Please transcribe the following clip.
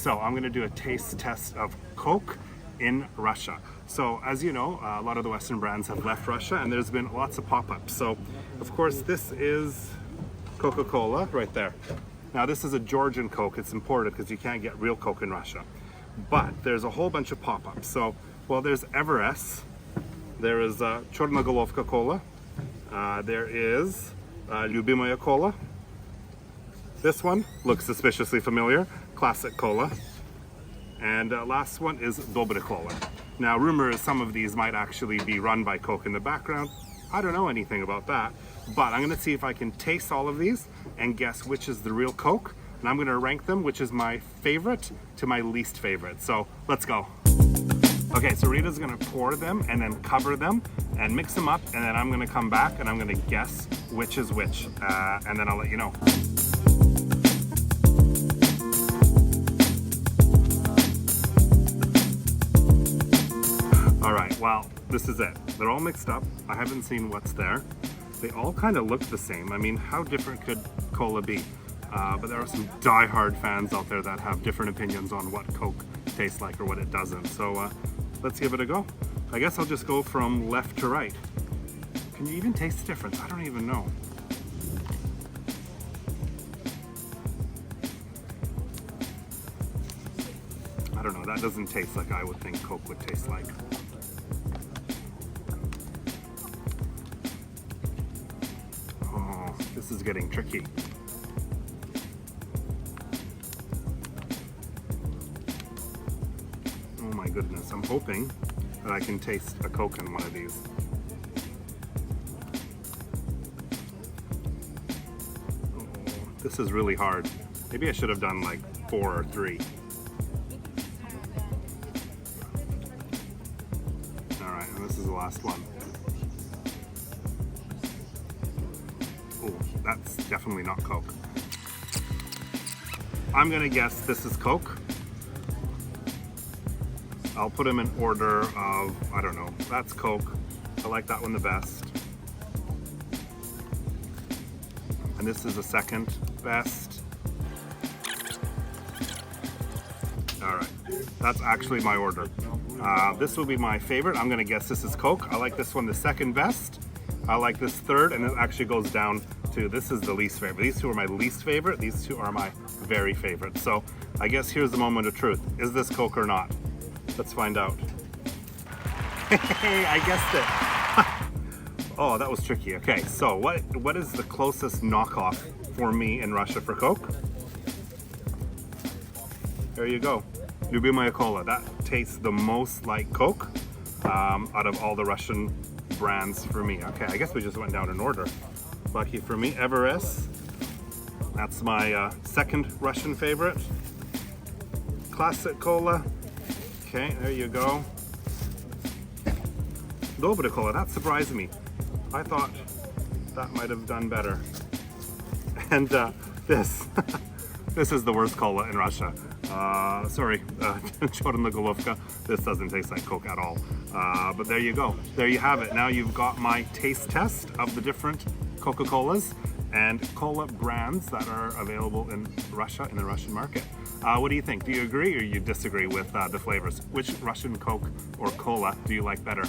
So I'm gonna do a taste test of Coke in Russia. So as you know, a lot of the Western brands have left Russia and there's been lots of pop-ups. So of course this is Coca-Cola right there. Now this is a Georgian Coke, it's imported because you can't get real Coke in Russia. But there's a whole bunch of pop-ups. So, well, there's Everess, there is Chernogolovka Cola, there is Lyubimaya Cola. This one looks suspiciously familiar, Classic Cola. And last one is Dobry Cola. Now, rumor is some of these might actually be run by Coke in the background. I don't know anything about that, but I'm gonna see if I can taste all of these and guess which is the real Coke. And I'm gonna rank them, which is my favorite to my least favorite. So let's go. Okay, so Rita's gonna pour them and then cover them and mix them up, and then I'm gonna come back and I'm gonna guess which is which, and then I'll let you know. All right, well, this is it. They're all mixed up. I haven't seen what's there. They all kind of look the same. I mean, how different could cola be? But there are some die-hard fans out there that have different opinions on what Coke tastes like or what it doesn't. So let's give it a go. I guess I'll just go from left to right. Can you even taste the difference? I don't even know. I don't know, that doesn't taste like I would think Coke would taste like. Oh, this is getting tricky. Oh my goodness, I'm hoping that I can taste a Coke in one of these. Oh, this is really hard. Maybe I should have done like 4 or 3. Alright, and this is the last one. Oh, that's definitely not Coke. I'm gonna guess this is Coke. I'll put them in order of, I don't know, that's Coke. I like that one the best. And this is the second best. All right, that's actually my order. This will be my favorite. I'm gonna guess this is Coke. I like this one the second best. I like this third, and it actually goes down to, this is the least favorite. These two are my least favorite. These two are my very favorite. So I guess here's the moment of truth. Is this Coke or not? Let's find out. Hey, I guessed it. Oh, that was tricky. Okay, so what is the closest knockoff for me in Russia for Coke? There you go. Lyubimaya Cola. That tastes the most like Coke out of all the Russian brands for me. Okay, I guess we just went down in order. Lucky for me. Everess. That's my second Russian favorite. Classic Cola. Okay, there you go. Dobry Cola, that surprised me. I thought that might have done better. And this is the worst cola in Russia. Sorry, Chernogolovka. This doesn't taste like Coke at all. But there you go. There you have it. Now you've got my taste test of the different Coca-Colas and cola brands that are available in Russia, in the Russian market. What do you think? Do you agree or you disagree with the flavors? Which Russian Coke or cola do you like better?